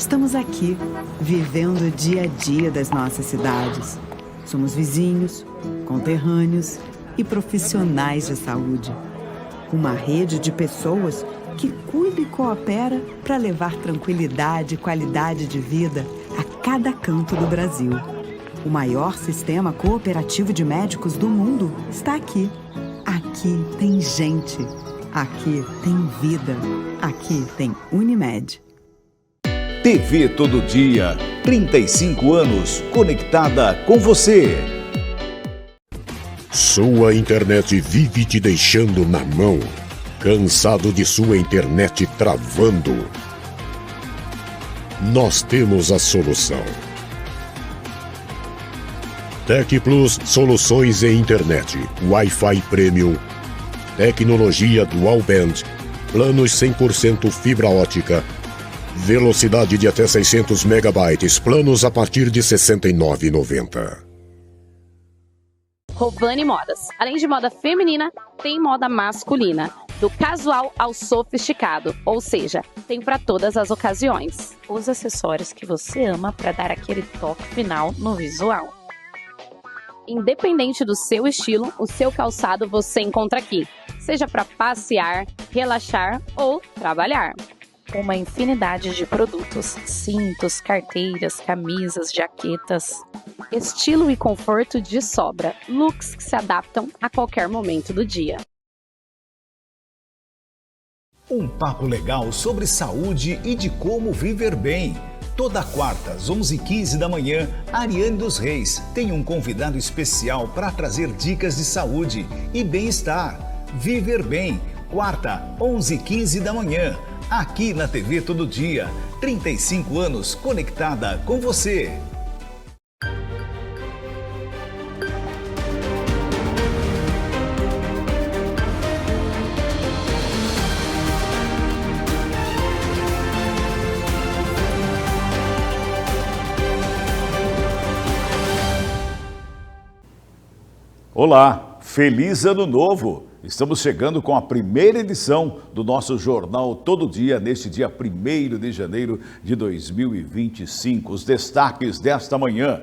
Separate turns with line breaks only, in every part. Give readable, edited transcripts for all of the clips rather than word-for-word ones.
Estamos aqui, vivendo o dia a dia das nossas cidades. Somos vizinhos, conterrâneos e profissionais de saúde. Uma rede de pessoas que cuida e coopera para levar tranquilidade e qualidade de vida a cada canto do Brasil. O maior sistema cooperativo de médicos do mundo está aqui. Aqui tem gente. Aqui tem vida. Aqui tem Unimed.
TV Todo Dia, 35 anos, conectada com você.
Sua internet vive te deixando na mão. Cansado de sua internet travando? Nós temos a solução. Tec Plus Soluções em Internet, Wi-Fi Premium, tecnologia Dual Band, planos 100% fibra ótica, velocidade de até 600 megabytes, planos a partir de R$ 69,90.
Rovani Modas. Além de moda feminina, tem moda masculina. Do casual ao sofisticado, ou seja, tem para todas as ocasiões.
Os acessórios que você ama para dar aquele toque final no visual.
Independente do seu estilo, o seu calçado você encontra aqui. Seja para passear, relaxar ou trabalhar.
Uma infinidade de produtos, cintos, carteiras, camisas, jaquetas.
Estilo e conforto de sobra, looks que se adaptam a qualquer momento do dia.
Um papo legal sobre saúde e de como viver bem. Toda quarta, às 11h15 da manhã, Ariane dos Reis tem um convidado especial para trazer dicas de saúde e bem-estar. Viver bem, quarta, 11h15 da manhã. Aqui na TV Todo Dia, 35 anos conectada com você. Olá, feliz ano novo! Estamos chegando com a primeira edição do nosso Jornal Todo Dia, neste dia 1º de janeiro de 2025. Os destaques desta manhã.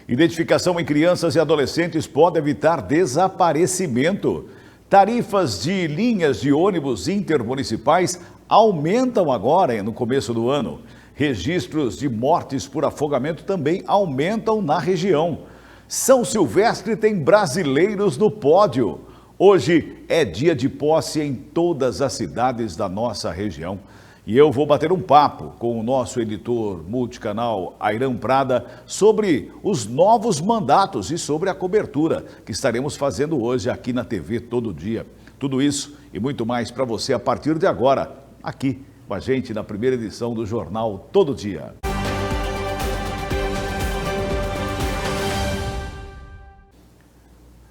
Identificação em crianças e adolescentes pode evitar desaparecimento. Tarifas de linhas de ônibus intermunicipais aumentam agora, no começo do ano. Registros de mortes por afogamento também aumentam na região. São Silvestre tem brasileiros no pódio. Hoje é dia de posse em todas as cidades da nossa região. E eu vou bater um papo com o nosso editor multicanal, Airan Prada, sobre os novos mandatos e sobre a cobertura que estaremos fazendo hoje aqui na TV Todo Dia. Tudo isso e muito mais para você a partir de agora, aqui com a gente na primeira edição do Jornal Todo Dia.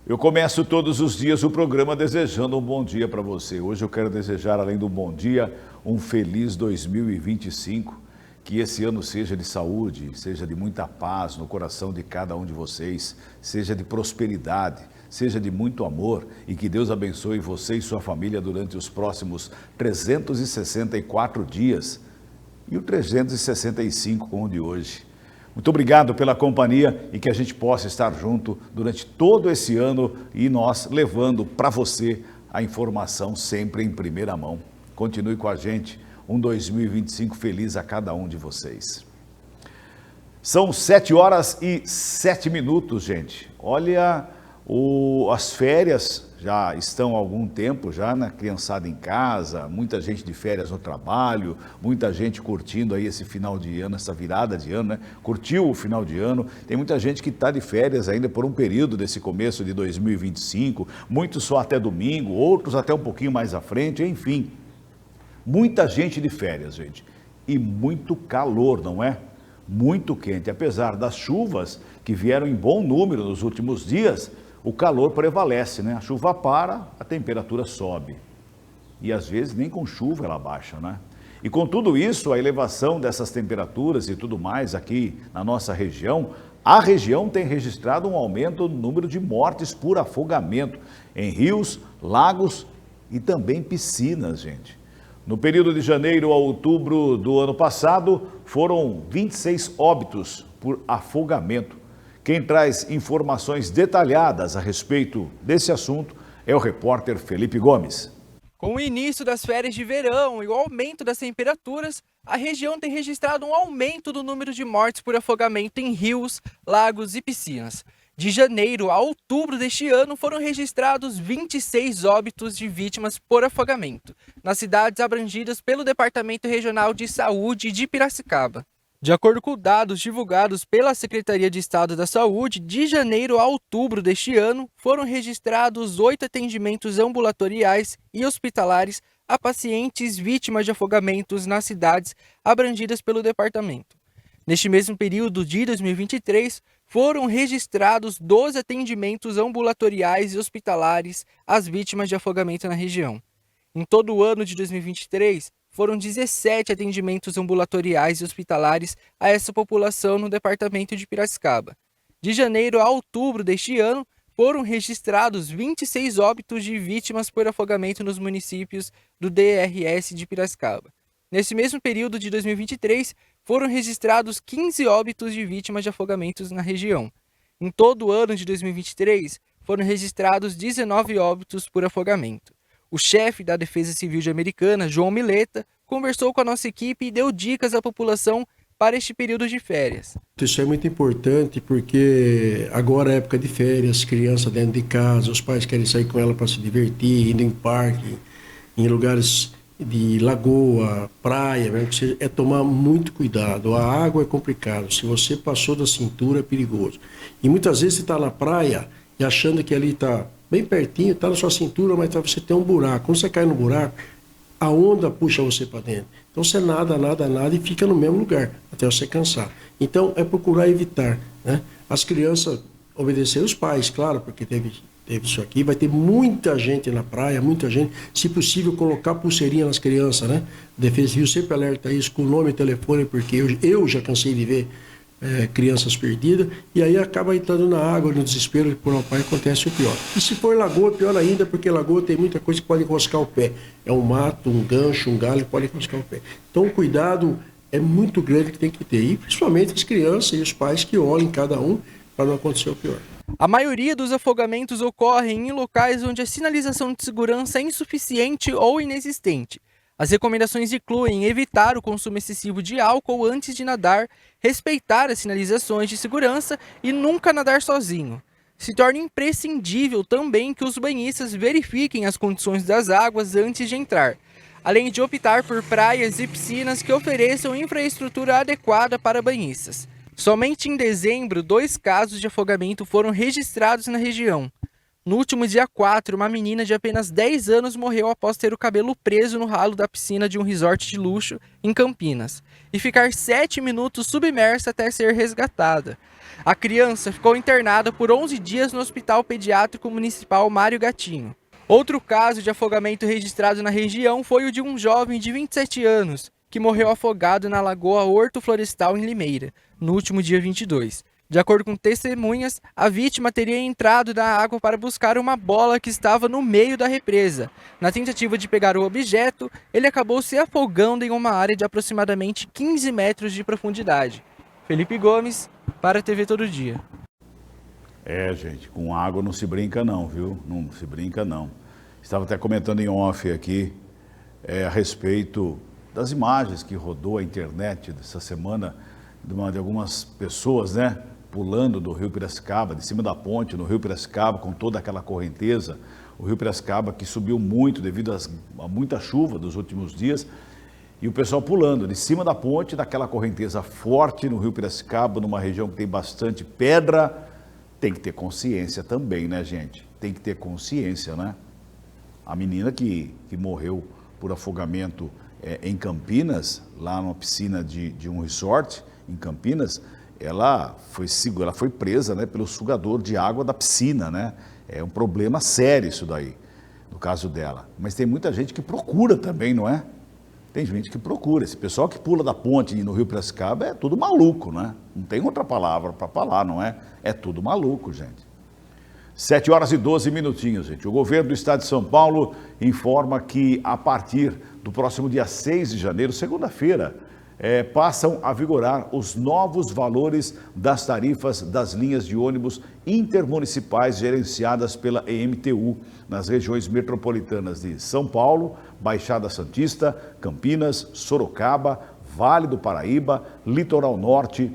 Eu começo todos os dias o programa desejando um bom dia para você. Hoje eu quero desejar, além do bom dia, um feliz 2025. Que esse ano seja de saúde, seja de muita paz no coração de cada um de vocês, seja de prosperidade, seja de muito amor e que Deus abençoe você e sua família durante os próximos 364 dias e o 365 como o de hoje. Muito obrigado pela companhia e que a gente possa estar junto durante todo esse ano e nós levando para você a informação sempre em primeira mão. Continue com a gente, um 2025 feliz a cada um de vocês. São 7h07, gente. Olha, as férias já estão há algum tempo já, né? Criançada em casa, muita gente de férias no trabalho, muita gente curtindo aí esse final de ano, essa virada de ano, né? Curtiu o final de ano, tem muita gente que está de férias ainda por um período desse começo de 2025, muitos só até domingo, outros até um pouquinho mais à frente, enfim. Muita gente de férias, gente, e muito calor, não é? Muito quente, apesar das chuvas que vieram em bom número nos últimos dias, o calor prevalece, né? A chuva para, a temperatura sobe. E às vezes nem com chuva ela baixa, né? E com tudo isso, a elevação dessas temperaturas e tudo mais aqui na nossa região, a região tem registrado um aumento no número de mortes por afogamento em rios, lagos e também piscinas, gente. No período de janeiro a outubro do ano passado, foram 26 óbitos por afogamento. Quem traz informações detalhadas a respeito desse assunto é o repórter Felipe Gomes.
Com o início das férias de verão e o aumento das temperaturas, a região tem registrado um aumento do número de mortes por afogamento em rios, lagos e piscinas. De janeiro a outubro deste ano, foram registrados 26 óbitos de vítimas por afogamento, nas cidades abrangidas pelo Departamento Regional de Saúde de Piracicaba. De acordo com dados divulgados pela Secretaria de Estado da Saúde, de janeiro a outubro deste ano, foram registrados 8 atendimentos ambulatoriais e hospitalares a pacientes vítimas de afogamentos nas cidades abrangidas pelo departamento. Neste mesmo período de 2023, foram registrados 12 atendimentos ambulatoriais e hospitalares às vítimas de afogamento na região. Em todo o ano de 2023, foram 17 atendimentos ambulatoriais e hospitalares a essa população no departamento de Piracicaba. De janeiro a outubro deste ano, foram registrados 26 óbitos de vítimas por afogamento nos municípios do DRS de Piracicaba. Nesse mesmo período de 2023, foram registrados 15 óbitos de vítimas de afogamentos na região. Em todo o ano de 2023, foram registrados 19 óbitos por afogamento. O chefe da Defesa Civil de Americana, João Mileta, conversou com a nossa equipe e deu dicas à população para este período de férias.
Isso é muito importante porque agora é época de férias, criança dentro de casa, os pais querem sair com ela para se divertir, indo em parque, em lugares de lagoa, praia, é tomar muito cuidado. A água é complicado, se você passou da cintura é perigoso. E muitas vezes você está na praia e achando que ali está bem pertinho, está na sua cintura, mas você tem um buraco. Quando você cai no buraco, a onda puxa você para dentro. Então você nada e fica no mesmo lugar, até você cansar. Então é procurar evitar, né? As crianças obedecer os pais, claro, porque teve isso aqui, vai ter muita gente na praia, muita gente, se possível colocar pulseirinha nas crianças, né? A Defesa Civil sempre alerta isso com nome e telefone, porque eu já cansei de ver crianças perdidas, e aí acaba entrando na água, no desespero, por um pai acontece o pior. E se for lagoa, pior ainda, porque lagoa tem muita coisa que pode enroscar o pé. É um mato, um gancho, um galho que pode enroscar o pé. Então o cuidado é muito grande que tem que ter, e principalmente as crianças e os pais que olhem cada um para não acontecer o pior.
A maioria dos afogamentos ocorrem em locais onde a sinalização de segurança é insuficiente ou inexistente. As recomendações incluem evitar o consumo excessivo de álcool antes de nadar, respeitar as sinalizações de segurança e nunca nadar sozinho. Se torna imprescindível também que os banhistas verifiquem as condições das águas antes de entrar, além de optar por praias e piscinas que ofereçam infraestrutura adequada para banhistas. Somente em dezembro, 2 casos de afogamento foram registrados na região. No último dia 4, uma menina de apenas 10 anos morreu após ter o cabelo preso no ralo da piscina de um resort de luxo em Campinas e ficar 7 minutos submersa até ser resgatada. A criança ficou internada por 11 dias no Hospital Pediátrico Municipal Mário Gatinho. Outro caso de afogamento registrado na região foi o de um jovem de 27 anos, que morreu afogado na Lagoa Horto Florestal, em Limeira, no último dia 22. De acordo com testemunhas, a vítima teria entrado na água para buscar uma bola que estava no meio da represa. Na tentativa de pegar o objeto, ele acabou se afogando em uma área de aproximadamente 15 metros de profundidade. Felipe Gomes, para a TV Todo Dia.
Gente, com água não se brinca não, viu? Não se brinca não. Estava até comentando em off aqui a respeito das imagens que rodou a internet dessa semana de algumas pessoas, né? Pulando do Rio Piracicaba, de cima da ponte no Rio Piracicaba, com toda aquela correnteza. O Rio Piracicaba que subiu muito devido a muita chuva dos últimos dias. E o pessoal pulando de cima da ponte, daquela correnteza forte no Rio Piracicaba, numa região que tem bastante pedra. Tem que ter consciência também, né, gente? Tem que ter consciência, né? A menina que morreu por afogamento em Campinas, lá numa piscina de um resort em Campinas, ela foi presa, né, pelo sugador de água da piscina, né? É um problema sério isso daí, no caso dela. Mas tem muita gente que procura também, não é? Tem gente que procura. Esse pessoal que pula da ponte no Rio Piracicaba é tudo maluco, né? Não tem outra palavra para falar, não é? É tudo maluco, gente. 7 horas e 12 minutinhos, gente. O governo do estado de São Paulo informa que a partir do próximo dia 6 de janeiro, segunda-feira, passam a vigorar os novos valores das tarifas das linhas de ônibus intermunicipais gerenciadas pela EMTU nas regiões metropolitanas de São Paulo, Baixada Santista, Campinas, Sorocaba, Vale do Paraíba, Litoral Norte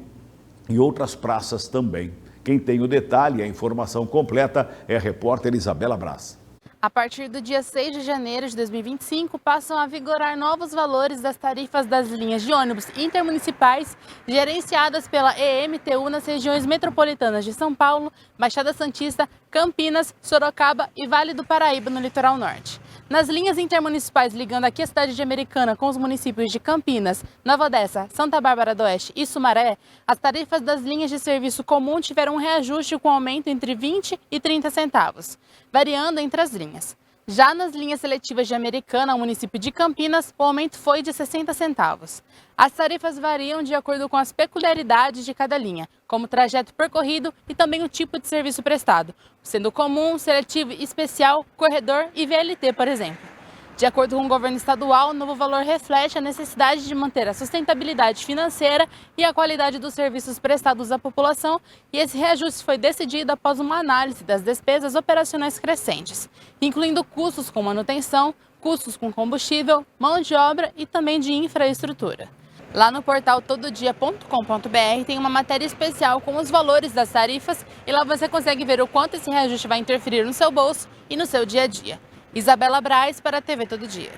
e outras praças também. Quem tem o detalhe e a informação completa é a repórter Isabela Braz.
A partir do dia 6 de janeiro de 2025, passam a vigorar novos valores das tarifas das linhas de ônibus intermunicipais gerenciadas pela EMTU nas regiões metropolitanas de São Paulo, Baixada Santista, Campinas, Sorocaba e Vale do Paraíba, no Litoral Norte. Nas linhas intermunicipais ligando aqui a cidade de Americana com os municípios de Campinas, Nova Odessa, Santa Bárbara do Oeste e Sumaré, as tarifas das linhas de serviço comum tiveram um reajuste com aumento entre 20 e 30 centavos, variando entre as linhas. Já nas linhas seletivas de Americana, ao município de Campinas, o aumento foi de 60 centavos. As tarifas variam de acordo com as peculiaridades de cada linha, como o trajeto percorrido e também o tipo de serviço prestado, sendo comum, seletivo, especial, corredor e VLT, por exemplo. De acordo com o governo estadual, o novo valor reflete a necessidade de manter a sustentabilidade financeira e a qualidade dos serviços prestados à população, e esse reajuste foi decidido após uma análise das despesas operacionais crescentes, incluindo custos com manutenção, custos com combustível, mão de obra e também de infraestrutura. Lá no portal tododia.com.br tem uma matéria especial com os valores das tarifas e lá você consegue ver o quanto esse reajuste vai interferir no seu bolso e no seu dia a dia. Isabela Braz para a TV Todo Dia.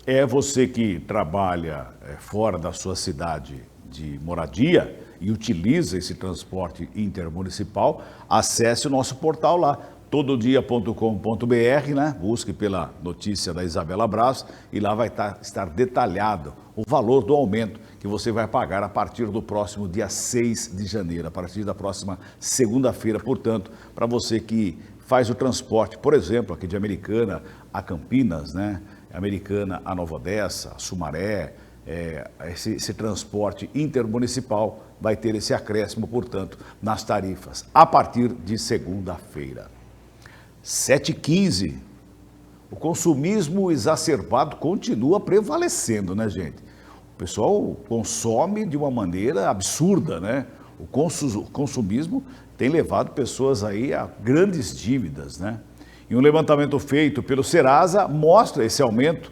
É você que trabalha fora da sua cidade de moradia e utiliza esse transporte intermunicipal, acesse o nosso portal lá, tododia.com.br, né? Busque pela notícia da Isabela Braz e lá vai estar detalhado o valor do aumento que você vai pagar a partir do próximo dia 6 de janeiro, a partir da próxima segunda-feira, portanto, para você que faz o transporte, por exemplo, aqui de Americana a Campinas, né? Americana a Nova Odessa, a Sumaré, esse transporte intermunicipal vai ter esse acréscimo, portanto, nas tarifas, a partir de segunda-feira. 7h15, o consumismo exacerbado continua prevalecendo, né, gente? O pessoal consome de uma maneira absurda, né? O consumismo tem levado pessoas aí a grandes dívidas, né? E um levantamento feito pelo Serasa mostra esse aumento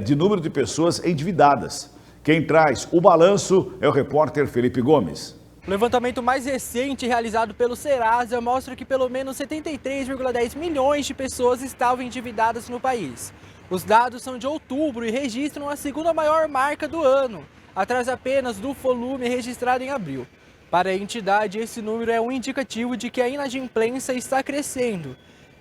de número de pessoas endividadas. Quem traz o balanço é o repórter Felipe Gomes.
O levantamento mais recente realizado pelo Serasa mostra que pelo menos 73,10 milhões de pessoas estavam endividadas no país. Os dados são de outubro e registram a segunda maior marca do ano, atrás apenas do volume registrado em abril. Para a entidade, esse número é um indicativo de que a inadimplência está crescendo.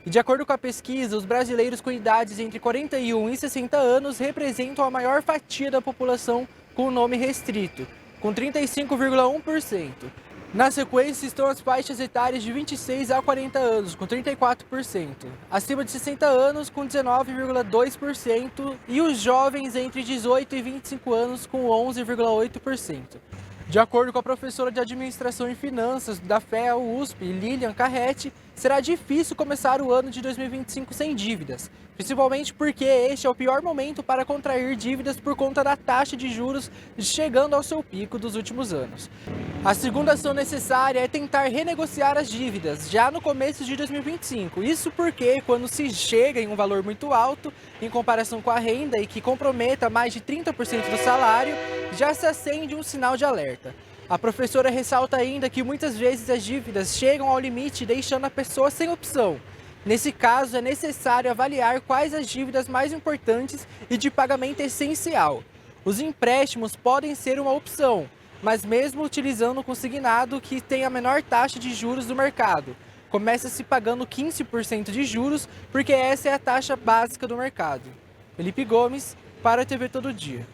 E de acordo com a pesquisa, os brasileiros com idades entre 41 e 60 anos representam a maior fatia da população com o nome restrito, com 35,1%. Na sequência estão as faixas etárias de 26 a 40 anos, com 34%, acima de 60 anos, com 19,2%, e os jovens entre 18 e 25 anos, com 11,8%. De acordo com a professora de Administração e Finanças da FEA-USP, Lilian Carretti, será difícil começar o ano de 2025 sem dívidas, principalmente porque este é o pior momento para contrair dívidas por conta da taxa de juros chegando ao seu pico dos últimos anos. A segunda ação necessária é tentar renegociar as dívidas já no começo de 2025. Isso porque quando se chega em um valor muito alto em comparação com a renda e que comprometa mais de 30% do salário, já se acende um sinal de alerta. A professora ressalta ainda que muitas vezes as dívidas chegam ao limite deixando a pessoa sem opção. Nesse caso, é necessário avaliar quais as dívidas mais importantes e de pagamento essencial. Os empréstimos podem ser uma opção, mas mesmo utilizando o consignado que tem a menor taxa de juros do mercado, começa-se pagando 15% de juros, porque essa é a taxa básica do mercado. Felipe Gomes, para a TV Todo Dia.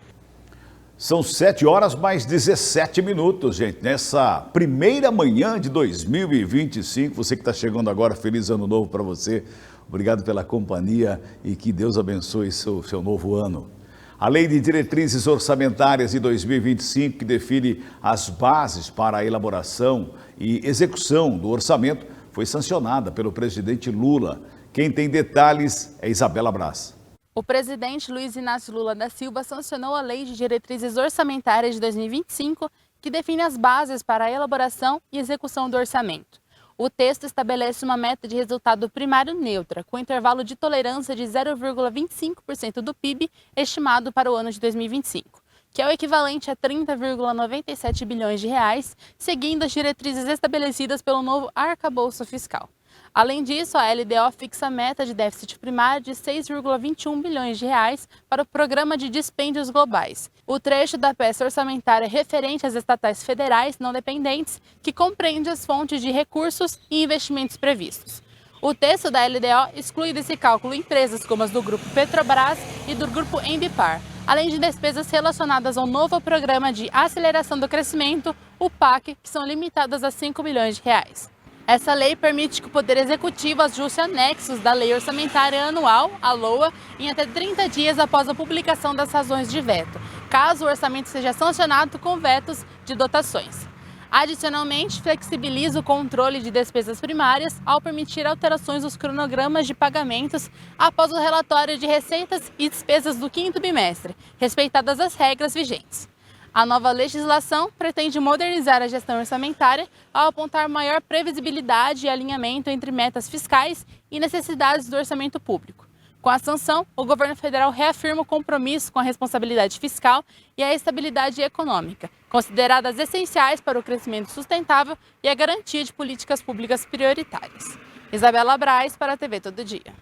São 7 horas mais 17 minutos, gente. Nessa primeira manhã de 2025, você que está chegando agora, feliz ano novo para você. Obrigado pela companhia e que Deus abençoe seu novo ano. A Lei de Diretrizes Orçamentárias de 2025, que define as bases para a elaboração e execução do orçamento, foi sancionada pelo presidente Lula. Quem tem detalhes é Isabela Braz.
O presidente Luiz Inácio Lula da Silva sancionou a Lei de Diretrizes Orçamentárias de 2025, que define as bases para a elaboração e execução do orçamento. O texto estabelece uma meta de resultado primário neutra, com intervalo de tolerância de 0,25% do PIB estimado para o ano de 2025, que é o equivalente a 30,97 bilhões de reais, seguindo as diretrizes estabelecidas pelo novo arcabouço fiscal. Além disso, a LDO fixa a meta de déficit primário de 6,21 bilhões de reais para o Programa de Dispêndios Globais, o trecho da peça orçamentária referente às estatais federais não dependentes, que compreende as fontes de recursos e investimentos previstos. O texto da LDO exclui desse cálculo empresas como as do Grupo Petrobras e do Grupo Embipar, além de despesas relacionadas ao novo Programa de Aceleração do Crescimento, o PAC, que são limitadas a 5 bilhões de reais. Essa lei permite que o Poder Executivo ajuste anexos da Lei Orçamentária Anual, a LOA, em até 30 dias após a publicação das razões de veto, caso o orçamento seja sancionado com vetos de dotações. Adicionalmente, flexibiliza o controle de despesas primárias ao permitir alterações nos cronogramas de pagamentos após o relatório de receitas e despesas do 5º bimestre, respeitadas as regras vigentes. A nova legislação pretende modernizar a gestão orçamentária ao apontar maior previsibilidade e alinhamento entre metas fiscais e necessidades do orçamento público. Com a sanção, o governo federal reafirma o compromisso com a responsabilidade fiscal e a estabilidade econômica, consideradas essenciais para o crescimento sustentável e a garantia de políticas públicas prioritárias. Isabela Braz, para a TV Todo Dia.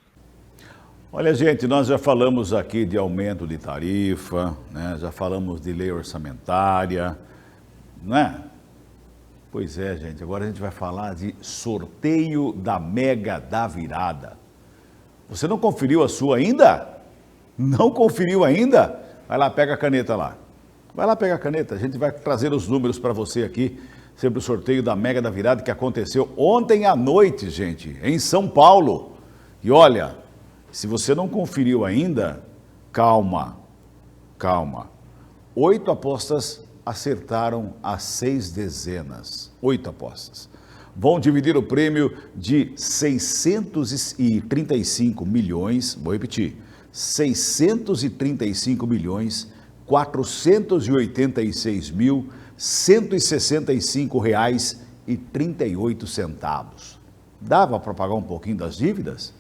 Olha, gente, nós já falamos aqui de aumento de tarifa, né? Já falamos de lei orçamentária, né? Pois é, gente, agora a gente vai falar de sorteio da Mega da Virada. Você não conferiu a sua ainda? Não conferiu ainda? Vai lá, pega a caneta lá. Vai lá pegar a caneta, a gente vai trazer os números para você aqui sobre o sorteio da Mega da Virada que aconteceu ontem à noite, gente, em São Paulo. E olha, se você não conferiu ainda, calma. 8 apostas acertaram as 6 dezenas. 8 apostas. Vão dividir o prêmio de 635 milhões, vou repetir, 635 milhões, 486.165 reais e 38 centavos. Dava para pagar um pouquinho das dívidas?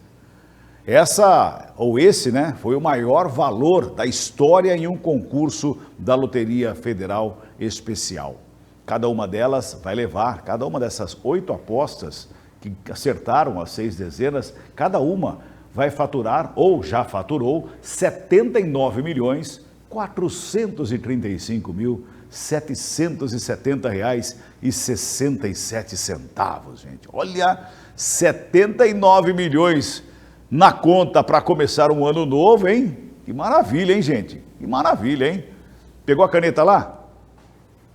Esse, né, foi o maior valor da história em um concurso da Loteria Federal Especial. Cada uma delas vai levar, cada uma dessas 8 apostas que acertaram as 6 dezenas, cada uma vai faturar, ou já faturou, 79.435.770 reais e 67 centavos, gente. Olha, 79 milhões na conta para começar um ano novo, hein? Que maravilha, hein, gente? Que maravilha, hein? Pegou a caneta lá?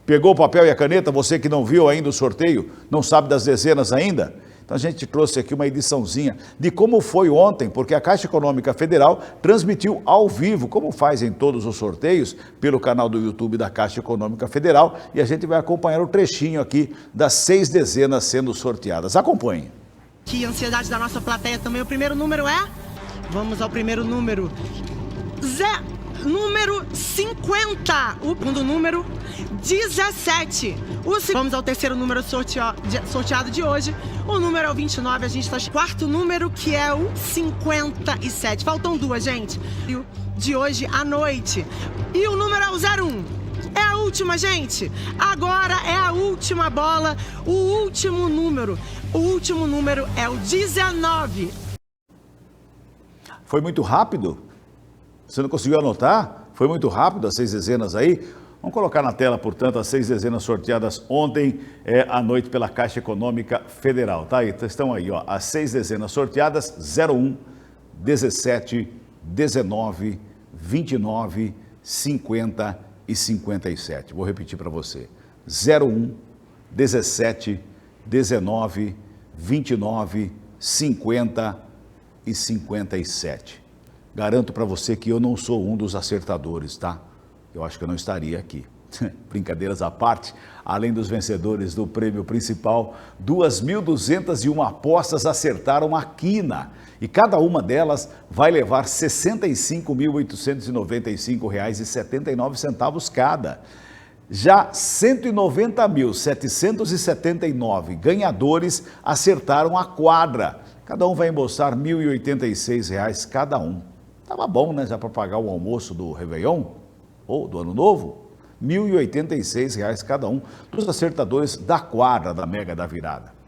Pegou o papel e a caneta? Você que não viu ainda o sorteio, não sabe das dezenas ainda? Então a gente trouxe aqui uma ediçãozinha de como foi ontem, porque a Caixa Econômica Federal transmitiu ao vivo, como faz em todos os sorteios, pelo canal do YouTube da Caixa Econômica Federal, e a gente vai acompanhar o trechinho aqui das 6 dezenas sendo sorteadas. Acompanhe.
Que ansiedade da nossa plateia também. O primeiro número é? Vamos ao primeiro número. Número 50. O segundo número, 17. Vamos ao terceiro número sorteado de hoje. O número é o 29. A gente está no quarto número, que é o 57. Faltam 2, gente. De hoje à noite. E o número é o 01. É a última, gente. Agora é a última bola. O último número é o 19.
Foi muito rápido? Você não conseguiu anotar? Foi muito rápido as 6 dezenas aí? Vamos colocar na tela, portanto, as 6 dezenas sorteadas ontem à noite pela Caixa Econômica Federal. Tá aí, estão aí, ó, as 6 dezenas sorteadas: 01, 17, 19, 29, 50 e 57. Vou repetir para você: 01, 17, 19, 29, 50 e 57. Garanto para você que eu não sou um dos acertadores, tá? Eu acho que eu não estaria aqui. Brincadeiras à parte, além dos vencedores do prêmio principal, 2.201 apostas acertaram a quina e cada uma delas vai levar R$ 65.895,79 cada. Já 190.779 ganhadores acertaram a quadra. Cada um vai embolsar R$ 1.086 cada um. Tava bom, né? Já para pagar o almoço do Réveillon ou do Ano Novo. R$ 1.086 cada um dos acertadores da quadra da Mega da Virada.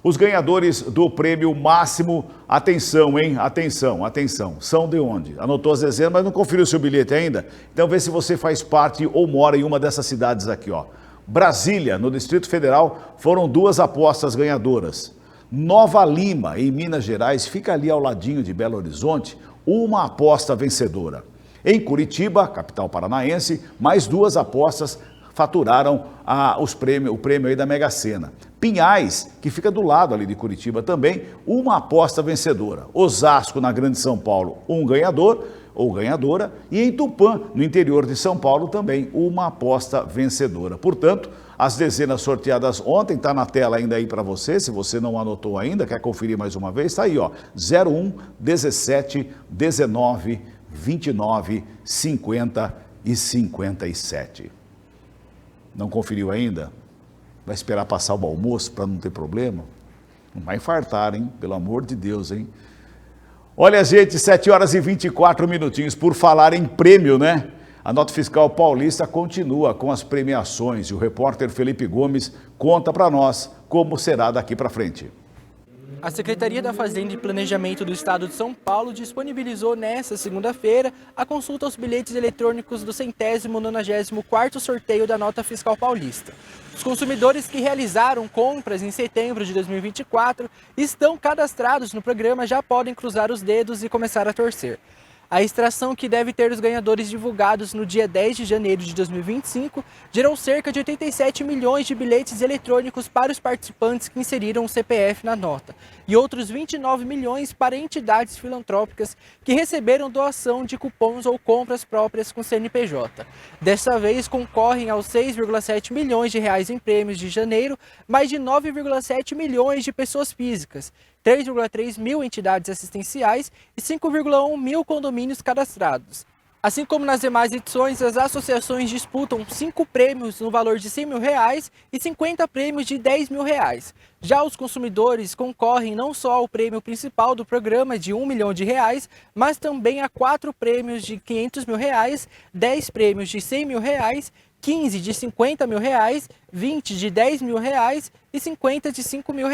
Os ganhadores do prêmio máximo, atenção, hein? Atenção, atenção. São de onde? Anotou as dezenas, mas não conferiu o seu bilhete ainda? Então vê se você faz parte ou mora em uma dessas cidades aqui, ó. Brasília, no Distrito Federal, foram 2 apostas ganhadoras. Nova Lima, em Minas Gerais, fica ali ao ladinho de Belo Horizonte, uma aposta vencedora. Em Curitiba, capital paranaense, mais 2 apostas faturaram o prêmio aí da Mega Sena. Pinhais, que fica do lado ali de Curitiba também, uma aposta vencedora. Osasco, na Grande São Paulo, um ganhador ou ganhadora. E em Tupã, no interior de São Paulo, também uma aposta vencedora. Portanto, as dezenas sorteadas ontem, está na tela ainda aí para você, se você não anotou ainda, quer conferir mais uma vez, está aí, ó, 01, 17, 19, 29, 50 e 57. Não conferiu ainda? Vai esperar passar o almoço para não ter problema? Não vai infartar, hein? Pelo amor de Deus, hein? Olha, gente, 7 horas e 24 minutinhos. Por falar em prêmio, né? A Nota Fiscal Paulista continua com as premiações e o repórter Felipe Gomes conta para nós como será daqui para frente.
A Secretaria da Fazenda e Planejamento do Estado de São Paulo disponibilizou nesta segunda-feira a consulta aos bilhetes eletrônicos do 194º sorteio da Nota Fiscal Paulista. Os consumidores que realizaram compras em setembro de 2024 estão cadastrados no programa, já podem cruzar os dedos e começar a torcer. A extração, que deve ter os ganhadores divulgados no dia 10 de janeiro de 2025, gerou cerca de 87 milhões de bilhetes eletrônicos para os participantes que inseriram o CPF na nota e outros 29 milhões para entidades filantrópicas que receberam doação de cupons ou compras próprias com CNPJ. Dessa vez, concorrem aos 6,7 milhões de reais em prêmios de janeiro, mais de 9,7 milhões de pessoas físicas, 3,3 mil entidades assistenciais e 5,1 mil condomínios cadastrados. Assim como nas demais edições, as associações disputam 5 prêmios no valor de R$ 100 mil e 50 prêmios de R$ 10 mil. Já os consumidores concorrem não só ao prêmio principal do programa de R$ 1 milhão, mas também a 4 prêmios de R$ 500 mil, 10 prêmios de R$ 100 mil, 15 de R$ 50 mil, 20 de R$ 10 mil e 50 de R$ 5 mil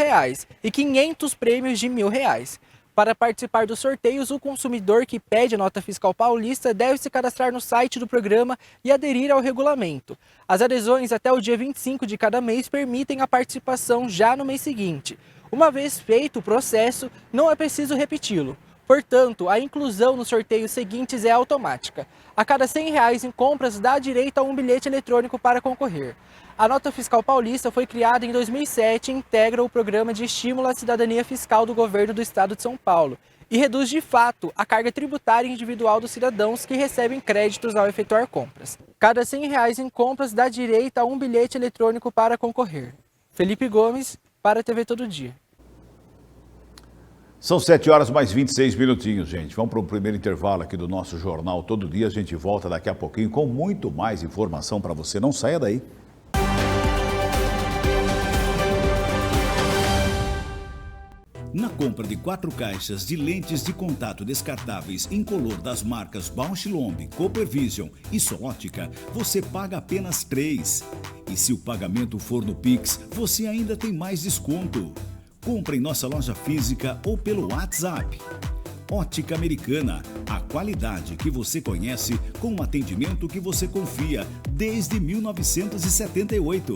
e 500 prêmios de R$ 1.000. Para participar dos sorteios, o consumidor que pede a Nota Fiscal Paulista deve se cadastrar no site do programa e aderir ao regulamento. As adesões até o dia 25 de cada mês permitem a participação já no mês seguinte. Uma vez feito o processo, não é preciso repeti-lo. Portanto, a inclusão nos sorteios seguintes é automática. A cada R$ 100 em compras, dá direito a um bilhete eletrônico para concorrer. A Nota Fiscal Paulista foi criada em 2007 e integra o Programa de Estímulo à Cidadania Fiscal do Governo do Estado de São Paulo e reduz de fato a carga tributária individual dos cidadãos que recebem créditos ao efetuar compras. Cada R$ 100 em compras dá direito a um bilhete eletrônico para concorrer. Felipe Gomes, para a TV Todo Dia.
São 7 horas mais 26 minutinhos, gente. Vamos para o primeiro intervalo aqui do nosso Jornal Todo Dia. A gente volta daqui a pouquinho com muito mais informação para você. Não saia daí.
Na compra de 4 caixas de lentes de contato descartáveis incolor das marcas Bausch & Lomb, Coopervision e Solótica, você paga apenas 3. E se o pagamento for no Pix, você ainda tem mais desconto. Compre em nossa loja física ou pelo WhatsApp. Ótica Americana, a qualidade que você conhece com um atendimento que você confia desde 1978.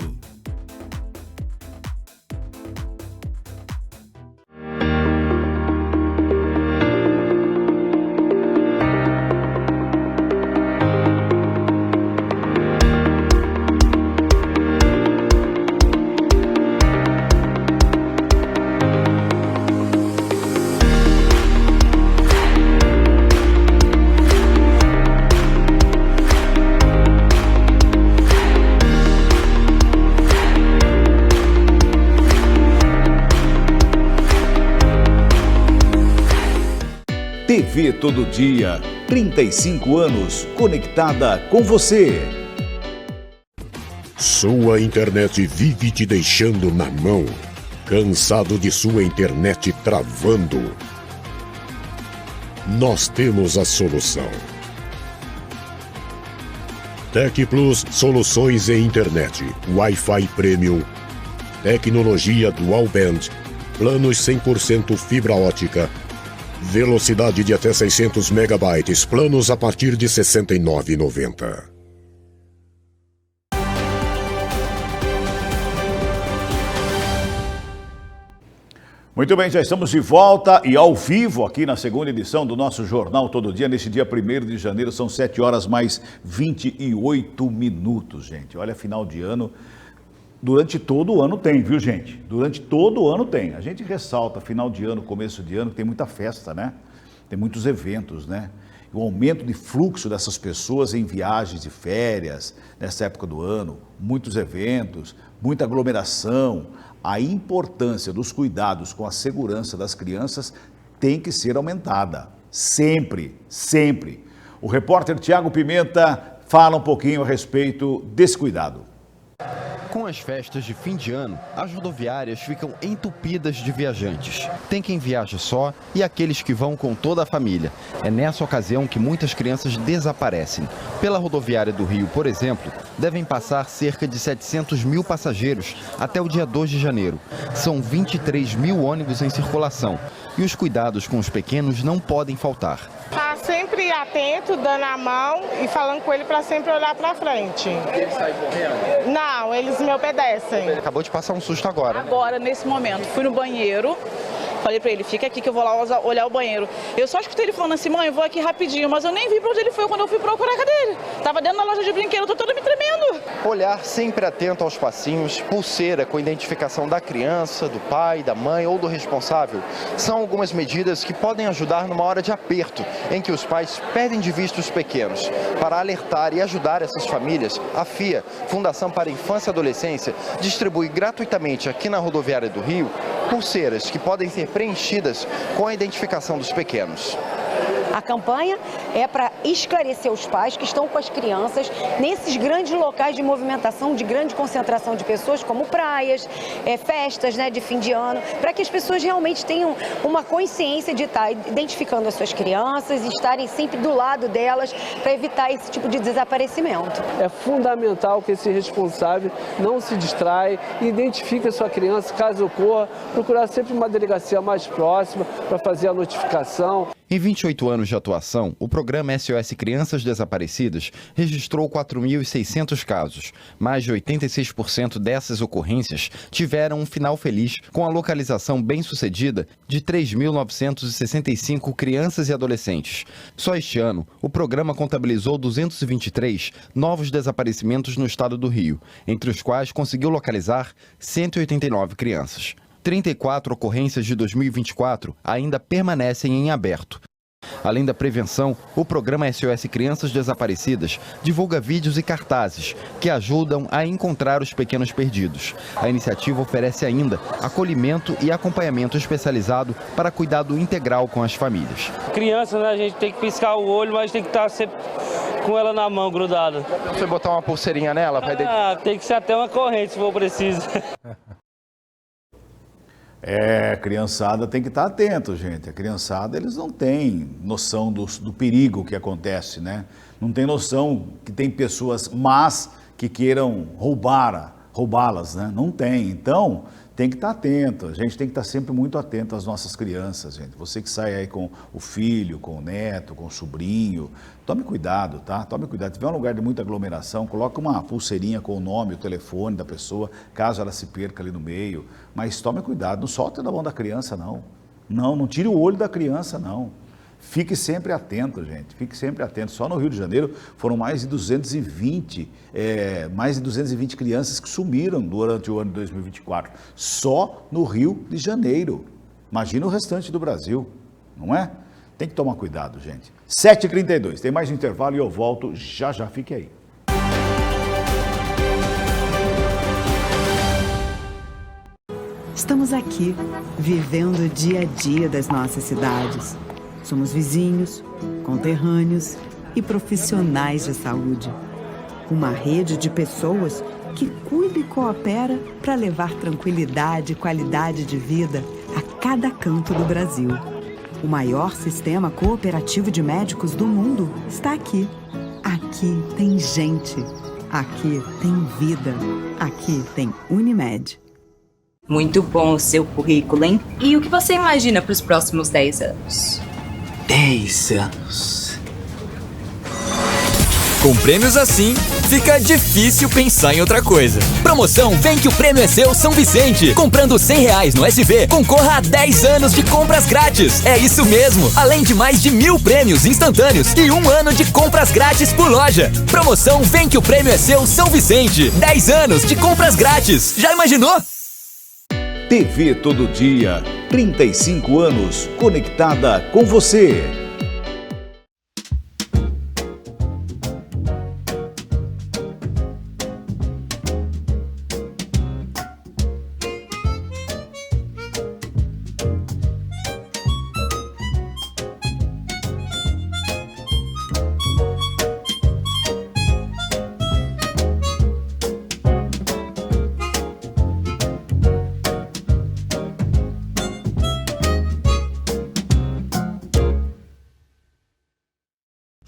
TV Todo Dia, 35 anos conectada com você.
Sua internet vive te deixando na mão. Cansado de sua internet travando? Nós temos a solução. Tec Plus Soluções em Internet, Wi-Fi Premium, tecnologia Dual Band, planos 100% fibra ótica, velocidade de até 600 megabytes, planos a partir de R$ 69,90.
Muito bem, já estamos de volta e ao vivo aqui na segunda edição do nosso Jornal Todo Dia, neste dia 1º de janeiro, são 7 horas mais 28 minutos, gente. Olha, final de ano, durante todo o ano tem, viu, gente? Durante todo o ano tem. A gente ressalta final de ano, começo de ano, que tem muita festa, né? Tem muitos eventos, né? O aumento de fluxo dessas pessoas em viagens de férias, nessa época do ano, muitos eventos, muita aglomeração. A importância dos cuidados com a segurança das crianças tem que ser aumentada. Sempre, sempre. O repórter Tiago Pimenta fala um pouquinho a respeito desse cuidado.
Com as festas de fim de ano, as rodoviárias ficam entupidas de viajantes. Tem quem viaja só e aqueles que vão com toda a família. É nessa ocasião que muitas crianças desaparecem. Pela rodoviária do Rio, por exemplo, devem passar cerca de 700 mil passageiros até o dia 2 de janeiro. São 23 mil ônibus em circulação e os cuidados com os pequenos não podem faltar.
Tá sempre atento, dando a mão e falando com ele para sempre olhar para frente.
Eles saem correndo?
Não, eles me obedecem.
Acabou de passar um susto agora.
Agora, nesse momento, fui no banheiro. Falei pra ele, fica aqui que eu vou lá olhar o banheiro. Eu só escutei ele falando assim, mãe, eu vou aqui rapidinho, mas eu nem vi pra onde ele foi quando eu fui procurar, cadê ele? Tava dentro da loja de brinquedo, eu tô toda me tremendo.
Olhar sempre atento aos passinhos, pulseira com identificação da criança, do pai, da mãe ou do responsável, são algumas medidas que podem ajudar numa hora de aperto, em que os pais perdem de vista os pequenos. Para alertar e ajudar essas famílias, a FIA, Fundação para a Infância e Adolescência, distribui gratuitamente aqui na rodoviária do Rio pulseiras que podem ser preenchidas com a identificação dos pequenos.
A campanha é para esclarecer os pais que estão com as crianças nesses grandes locais de movimentação, de grande concentração de pessoas, como praias, festas, né, de fim de ano, para que as pessoas realmente tenham uma consciência de estar identificando as suas crianças e estarem sempre do lado delas para evitar esse tipo de desaparecimento.
É fundamental que esse responsável não se distraia e identifique a sua criança, caso ocorra, procurar sempre uma delegacia mais próxima para fazer a notificação.
Em 28 anos de atuação, o programa SOS Crianças Desaparecidas registrou 4.600 casos. Mais de 86% dessas ocorrências tiveram um final feliz, com a localização bem-sucedida de 3.965 crianças e adolescentes. Só este ano, o programa contabilizou 223 novos desaparecimentos no estado do Rio, entre os quais conseguiu localizar 189 crianças. 34 ocorrências de 2024 ainda permanecem em aberto. Além da prevenção, o programa SOS Crianças Desaparecidas divulga vídeos e cartazes que ajudam a encontrar os pequenos perdidos. A iniciativa oferece ainda acolhimento e acompanhamento especializado para cuidado integral com as famílias.
Criança, né, a gente tem que piscar o olho, mas tem que estar sempre com ela na mão, grudada.
Você botar uma pulseirinha nela?
Tem que ser até uma corrente, se for preciso.
Criançada tem que estar atento, gente. A criançada, eles não têm noção do perigo que acontece, né? Não tem noção que tem pessoas más que queiram roubá-las, né? Não tem. Então, tem que estar atento. A gente tem que estar sempre muito atento às nossas crianças, gente. Você que sai aí com o filho, com o neto, com o sobrinho, tome cuidado, tá? Tome cuidado. Se tiver um lugar de muita aglomeração, coloca uma pulseirinha com o nome, o telefone da pessoa, caso ela se perca ali no meio. Mas tome cuidado, não solte da mão da criança, não. Não tire o olho da criança, não. Fique sempre atento, gente. Fique sempre atento. Só no Rio de Janeiro foram mais de 220 crianças que sumiram durante o ano de 2024. Só no Rio de Janeiro. Imagina o restante do Brasil, não é? Tem que tomar cuidado, gente. 7h32, tem mais um intervalo e eu volto já. Fique aí.
Estamos aqui, vivendo o dia a dia das nossas cidades. Somos vizinhos, conterrâneos e profissionais de saúde. Uma rede de pessoas que cuida e coopera para levar tranquilidade e qualidade de vida a cada canto do Brasil. O maior sistema cooperativo de médicos do mundo está aqui. Aqui tem gente. Aqui tem vida. Aqui tem Unimed.
Muito bom o seu currículo, hein? E o que você imagina para os próximos 10 anos?
10 anos.
Com prêmios assim, fica difícil pensar em outra coisa. Promoção Vem que o prêmio é seu São Vicente. Comprando R$100 no SV, concorra a 10 anos de compras grátis. É isso mesmo, além de mais de 1000 prêmios instantâneos e 1 ano de compras grátis por loja. Promoção Vem que o prêmio é seu São Vicente. 10 anos de compras grátis. Já imaginou?
TV Todo Dia, 35 anos, conectada com você.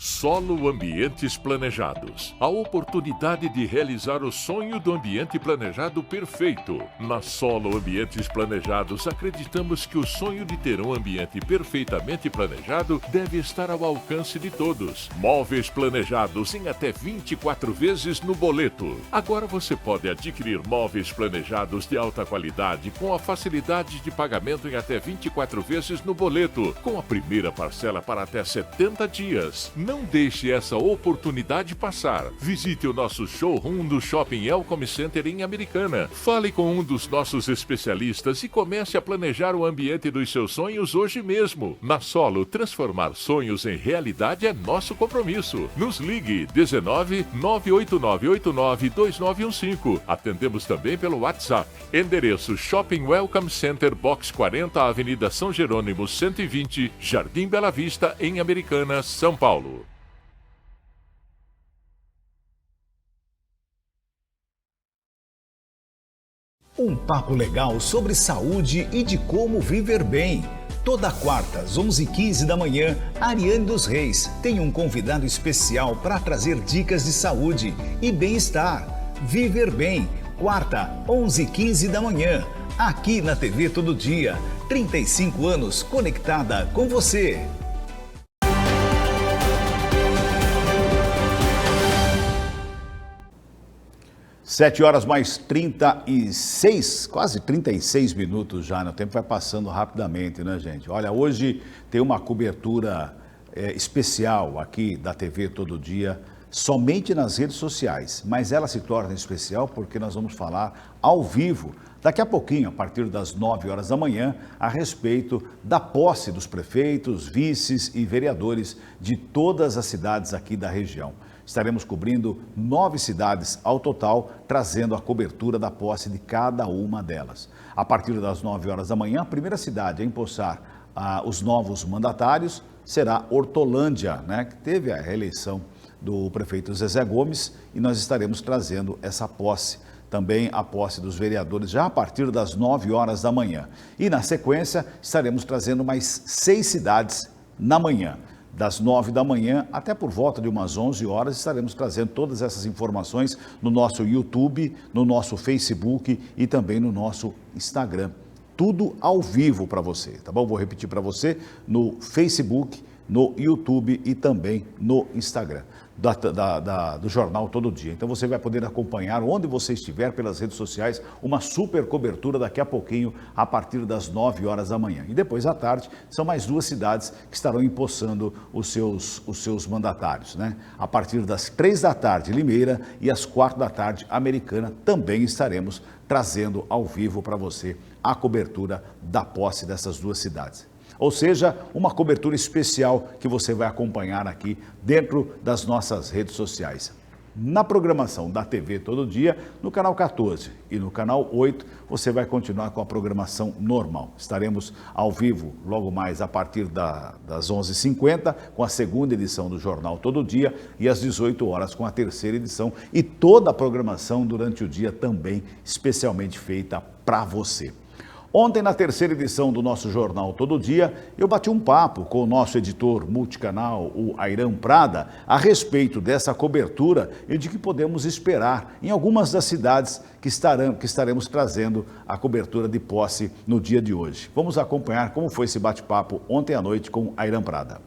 Solo Ambientes Planejados. A oportunidade de realizar o sonho do ambiente planejado perfeito. Na Solo Ambientes Planejados, acreditamos que o sonho de ter um ambiente perfeitamente planejado deve estar ao alcance de todos. Móveis planejados em até 24 vezes no boleto. Agora você pode adquirir móveis planejados de alta qualidade com a facilidade de pagamento em até 24 vezes no boleto, com a primeira parcela para até 70 dias. Não deixe essa oportunidade passar. Visite o nosso showroom do Shopping Elcom Center em Americana. Fale com um dos nossos especialistas e comece a planejar o ambiente dos seus sonhos hoje mesmo. Na Solo, transformar sonhos em realidade é nosso compromisso. Nos ligue 19 98989 2915. Atendemos também pelo WhatsApp. Endereço Shopping Welcome Center, Box 40, Avenida São Jerônimo 120, Jardim Bela Vista, em Americana, São Paulo.
Um papo legal sobre saúde e de como viver bem. Toda quarta, às 11h15 da manhã, Ariane dos Reis tem um convidado especial para trazer dicas de saúde e bem-estar. Viver bem, quarta, 11h15 da manhã, aqui na TV Todo Dia. 35 anos conectada com você. 7h mais 36, quase 36 minutos já, né? O tempo vai passando rapidamente, né, gente? Olha, hoje tem uma cobertura especial aqui da TV Todo Dia, somente nas redes sociais, mas ela se torna especial porque nós vamos falar ao vivo, daqui a pouquinho, a partir das 9h da manhã, a respeito da posse dos prefeitos, vices e vereadores de todas as cidades aqui da região. Estaremos cobrindo 9 cidades ao total, trazendo a cobertura da posse de cada uma delas. A partir das 9h da manhã, a primeira cidade a empossar os novos mandatários será Hortolândia, né, que teve a reeleição do prefeito Zezé Gomes, e nós estaremos trazendo essa posse. Também a posse dos vereadores já a partir das 9h da manhã. E na sequência, estaremos trazendo mais 6 cidades na manhã. Das 9 da manhã até por volta de umas 11 horas, estaremos trazendo todas essas informações no nosso YouTube, no nosso Facebook e também no nosso Instagram. Tudo ao vivo para você, tá bom? Vou repetir para você no Facebook, no YouTube e também no Instagram do Jornal Todo Dia. Então você vai poder acompanhar onde você estiver pelas redes sociais, uma super cobertura daqui a pouquinho, a partir das 9h da manhã. E depois à tarde, são mais 2 cidades que estarão empossando os seus mandatários, né? A partir das 3 da tarde, Limeira, e às 4 da tarde, Americana, também estaremos trazendo ao vivo para você a cobertura da posse dessas 2 cidades. Ou seja, uma cobertura especial que você vai acompanhar aqui dentro das nossas redes sociais. Na programação da TV Todo Dia, no canal 14 e no canal 8, você vai continuar com a programação normal. Estaremos ao vivo logo mais a partir das 11h50 com a segunda edição do Jornal Todo Dia e às 18 horas com a terceira edição e toda a programação durante o dia também especialmente feita para você. Ontem, na terceira edição do nosso Jornal Todo Dia, eu bati um papo com o nosso editor multicanal, o Airan Prada, a respeito dessa cobertura e de que podemos esperar em algumas das cidades que estaremos trazendo a cobertura de posse no dia de hoje. Vamos acompanhar como foi esse bate-papo ontem à noite com Airan Prada.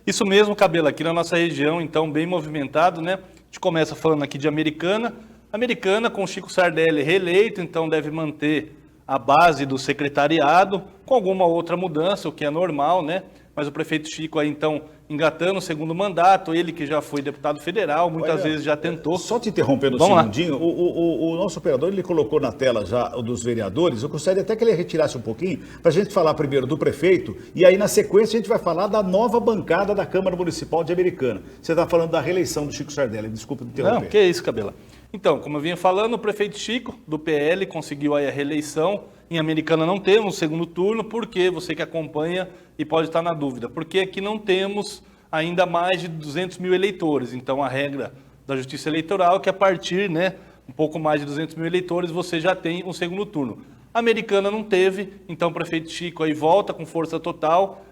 Isso mesmo, Cabelo, aqui na nossa região, então, bem movimentado, né? A gente começa falando aqui de Americana. Americana com Chico Sardelli reeleito, então deve manter a base do secretariado, com alguma outra mudança, o que é normal, né? Mas o prefeito Chico aí, então, engatando o segundo mandato, ele que já foi deputado federal, muitas vezes já tentou.
Só te interrompendo um segundinho, o nosso operador, ele colocou na tela já dos vereadores, eu gostaria até que ele retirasse um pouquinho, para a gente falar primeiro do prefeito, e aí na sequência a gente vai falar da nova bancada da Câmara Municipal de Americana. Você está falando da reeleição do Chico Sardelli, desculpa te interromper.
Não, que isso, Cabela. Então, como eu vinha falando, o prefeito Chico, do PL, conseguiu aí a reeleição. Em Americana não temos segundo turno, porque você que acompanha e pode estar na dúvida, porque aqui não temos ainda mais de 200 mil eleitores. Então, a regra da Justiça Eleitoral é que a partir, né, um pouco mais de 200 mil eleitores, você já tem um segundo turno. A Americana não teve, então o prefeito Chico aí volta com força total,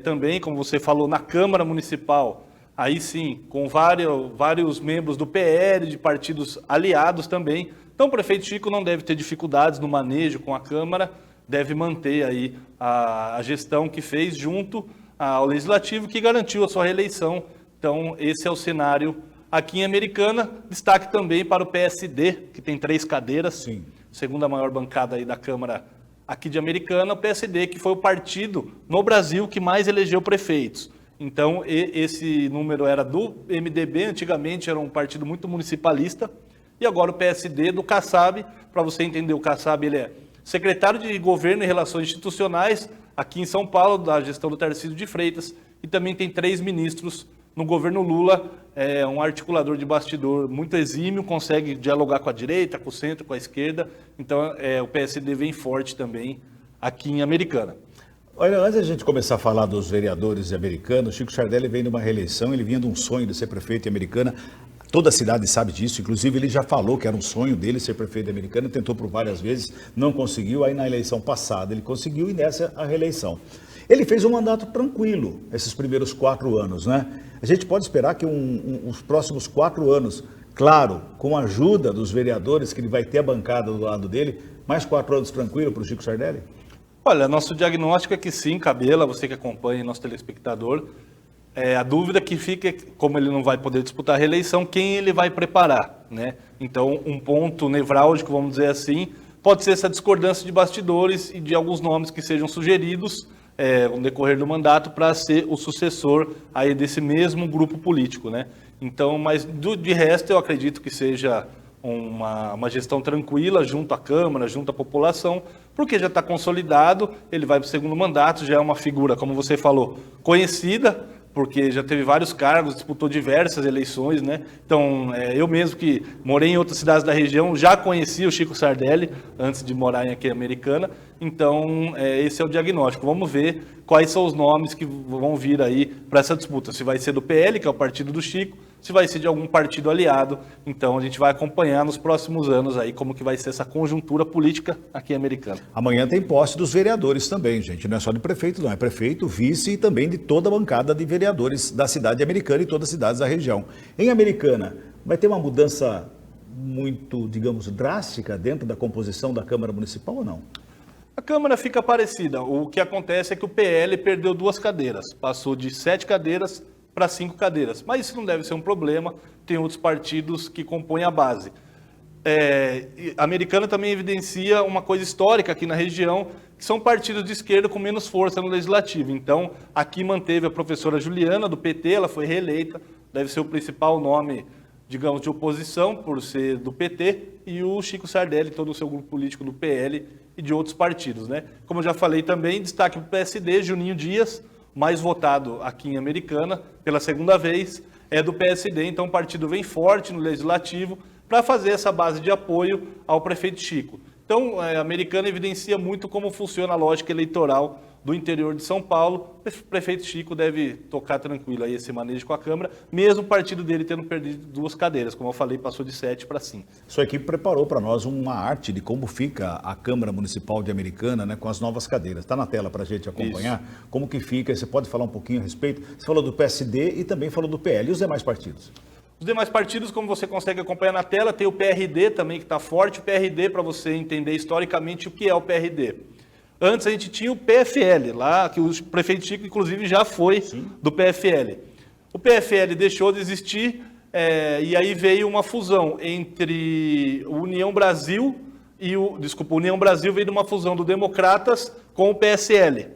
também, como você falou, na Câmara Municipal. Aí sim, com vários membros do PL, de partidos aliados também. Então o prefeito Chico não deve ter dificuldades no manejo com a Câmara, deve manter aí a gestão que fez junto ao Legislativo, que garantiu a sua reeleição. Então esse é o cenário aqui em Americana. Destaque também para o PSD, que tem 3 cadeiras, sim, segunda maior bancada aí da Câmara aqui de Americana, o PSD, que foi o partido no Brasil que mais elegeu prefeitos. Então, esse número era do MDB, antigamente era um partido muito municipalista, e agora o PSD do Kassab. Para você entender, o Kassab ele é secretário de Governo e Relações Institucionais, aqui em São Paulo, da gestão do Tarcísio de Freitas, e também tem 3 ministros no governo Lula, é um articulador de bastidor muito exímio, consegue dialogar com a direita, com o centro, com a esquerda, então o PSD vem forte também aqui em Americana.
Olha, antes da gente começar a falar dos vereadores americanos, Chico Sardelli vem de uma reeleição, ele vinha de um sonho de ser prefeito em Americana. Toda a cidade sabe disso, inclusive ele já falou que era um sonho dele ser prefeito de Americana, tentou por várias vezes, não conseguiu, aí na eleição passada ele conseguiu e nessa a reeleição. Ele fez um mandato tranquilo, esses primeiros 4 anos, né? A gente pode esperar que os próximos 4 anos, claro, com a ajuda dos vereadores, que ele vai ter a bancada do lado dele, mais 4 anos tranquilo para o Chico Sardelli?
Olha, nosso diagnóstico é que sim, Cabela, você que acompanha, nosso telespectador, a dúvida que fica é, como ele não vai poder disputar a reeleição, quem ele vai preparar, né? Então, um ponto nevrálgico, vamos dizer assim, pode ser essa discordância de bastidores e de alguns nomes que sejam sugeridos no decorrer do mandato para ser o sucessor aí desse mesmo grupo político, né? Então, mas de resto, eu acredito que seja uma gestão tranquila junto à Câmara, junto à população, porque já está consolidado, ele vai para o segundo mandato, já é uma figura, como você falou, conhecida, porque já teve vários cargos, disputou diversas eleições, né? Então, eu mesmo que morei em outras cidades da região, já conhecia o Chico Sardelli antes de morar aqui em Americana, então esse é o diagnóstico. Vamos ver quais são os nomes que vão vir aí para essa disputa, se vai ser do PL, que é o partido do Chico, se vai ser de algum partido aliado. Então a gente vai acompanhar nos próximos anos aí como que vai ser essa conjuntura política aqui em Americana.
Amanhã tem posse dos vereadores também, gente, não é só de prefeito, não, é prefeito, vice e também de toda a bancada de vereadores da cidade de Americana e todas as cidades da região. Em Americana, vai ter uma mudança muito, digamos, drástica dentro da composição da Câmara Municipal ou não?
A Câmara fica parecida. O que acontece é que o PL perdeu 2 cadeiras, passou de 7 cadeiras para 5 cadeiras. Mas isso não deve ser um problema, tem outros partidos que compõem a base. A Americana também evidencia uma coisa histórica aqui na região, que são partidos de esquerda com menos força no Legislativo. Então, aqui manteve a professora Juliana, do PT, ela foi reeleita, deve ser o principal nome, digamos, de oposição, por ser do PT, e o Chico Sardelli, todo o seu grupo político do PL e de outros partidos, né? Como eu já falei também, destaque para o PSD, Juninho Dias, mais votado aqui em Americana, pela segunda vez, é do PSD, então o partido vem forte no Legislativo para fazer essa base de apoio ao prefeito Chico. Então, a Americana evidencia muito como funciona a lógica eleitoral do interior de São Paulo. O prefeito Chico deve tocar tranquilo aí esse manejo com a Câmara, mesmo o partido dele tendo perdido 2 cadeiras, como eu falei, passou de 7 para 5.
Sua equipe preparou para nós uma arte de como fica a Câmara Municipal de Americana, né, com as novas cadeiras. Está na tela para a gente acompanhar. Isso. Como que fica, você pode falar um pouquinho a respeito? Você falou do PSD e também falou do PL. E os demais partidos?
Os demais partidos, como você consegue acompanhar na tela, tem o PRD também, que está forte. O PRD, para você entender historicamente o que é o PRD. Antes a gente tinha o PFL, lá que o prefeito Chico, inclusive, já foi do PFL. O PFL deixou de existir e aí veio uma fusão entre o União Brasil e o... Desculpa, o União Brasil veio de uma fusão do Democratas com o PSL.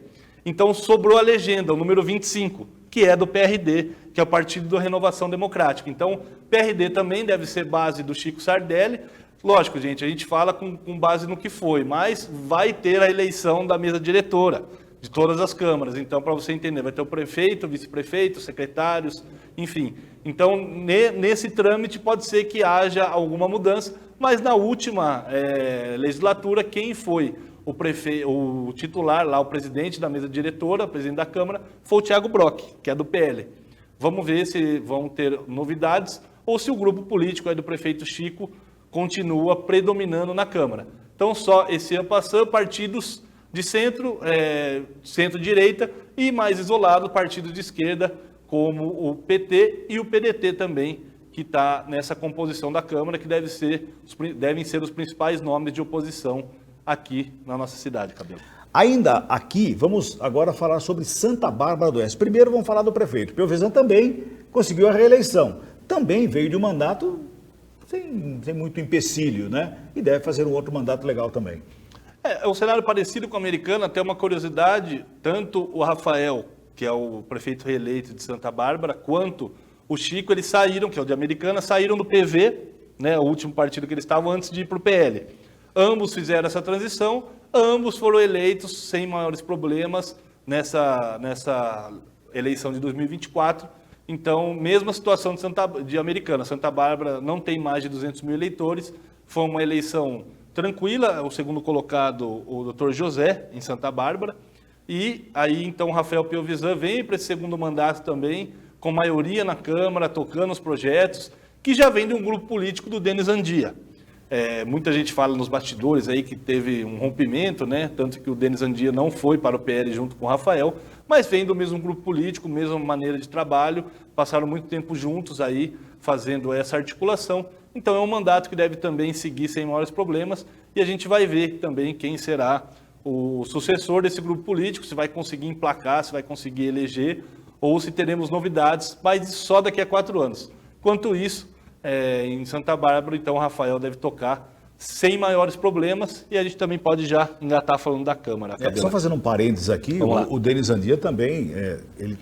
Então sobrou a legenda, o número 25, que é do PRD, que é o Partido da Renovação Democrática. Então, PRD também deve ser base do Chico Sardelli. Lógico, gente, a gente fala com base no que foi, mas vai ter a eleição da mesa diretora de todas as câmaras. Então, para você entender, vai ter o prefeito, o vice-prefeito, secretários, enfim. Então, nesse trâmite pode ser que haja alguma mudança, mas na última legislatura, quem foi o titular lá, o presidente da mesa diretora, o presidente da Câmara, foi o Thiago Brock, que é do PL. Vamos ver se vão ter novidades ou se o grupo político aí do prefeito Chico continua predominando na Câmara. Então, só esse ano passando, partidos de centro, centro-direita e mais isolado, partidos de esquerda, como o PT e o PDT também, que está nessa composição da Câmara, que devem ser os principais nomes de oposição aqui na nossa cidade, Cabelo.
Ainda aqui, vamos agora falar sobre Santa Bárbara do Oeste. Primeiro vamos falar do prefeito. Piovesan também conseguiu a reeleição. Também veio de um mandato sem muito empecilho, né? E deve fazer um outro mandato legal também.
É um cenário parecido com o Americana, até uma curiosidade, tanto o Rafael, que é o prefeito reeleito de Santa Bárbara, quanto o Chico, eles saíram, que é o de Americana, saíram do PV, né, o último partido que eles estavam antes de ir para o PL. Ambos fizeram essa transição, ambos foram eleitos sem maiores problemas nessa eleição de 2024. Então, mesma situação de Americana. Santa Bárbara não tem mais de 200 mil eleitores. Foi uma eleição tranquila. O segundo colocado, o Dr. José, em Santa Bárbara. E aí, então, o Rafael Piovesan vem para esse segundo mandato também, com maioria na Câmara, tocando os projetos, que já vem de um grupo político do Denis Andia. Muita gente fala nos bastidores aí que teve um rompimento, né? Tanto que o Denis Andia não foi para o PL junto com o Rafael, mas vem do mesmo grupo político, mesma maneira de trabalho, passaram muito tempo juntos aí fazendo essa articulação. Então é um mandato que deve também seguir sem maiores problemas e a gente vai ver também quem será o sucessor desse grupo político, se vai conseguir emplacar, se vai conseguir eleger ou se teremos novidades, mas só daqui a 4 anos. Quanto isso, em Santa Bárbara, então o Rafael deve tocar sem maiores problemas e a gente também pode já engatar falando da Câmara.
Só fazendo um parênteses aqui, o Denis Andia também,